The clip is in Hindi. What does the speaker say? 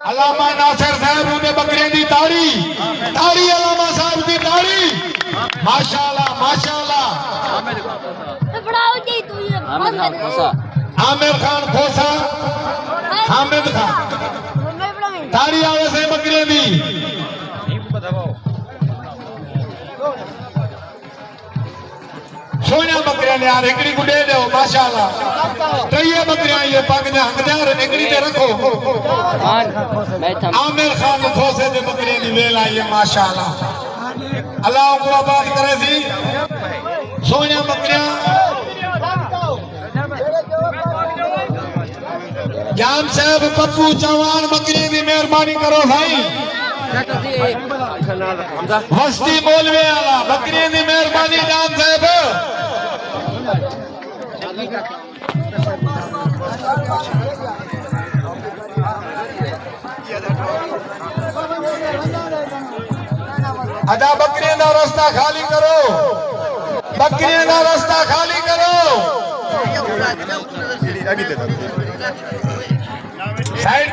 अलामा नासिर साहब ने बकरियां दी ताड़ी ताड़ी अलामा साहब दी ताड़ी माशाअल्लाह माशाअल्लाह। आमिर खान खोसा हामिद खान ताड़ी आवे से बकरियां दी सोनिया बकरियां ने यार एकड़ी को दे दो माशाअल्लाह। कईए बकरियां ये पग ने हक दे एकड़ी ते रखो। आमिर खान खोसे दे बकरियां दी वेल आई है माशाअल्लाह। अल्लाह को आबाद करे सी सोनिया बकरियां जान साहब पप्पू चौहान बकरियां दी मेहरबानी करो भाई। हस्ती बोलवे वाला बकरियां दी मेहरबानी जान साहब। अदा बकरियां दा रास्ता खाली करो बकरियां दा रास्ता खाली करो। साइड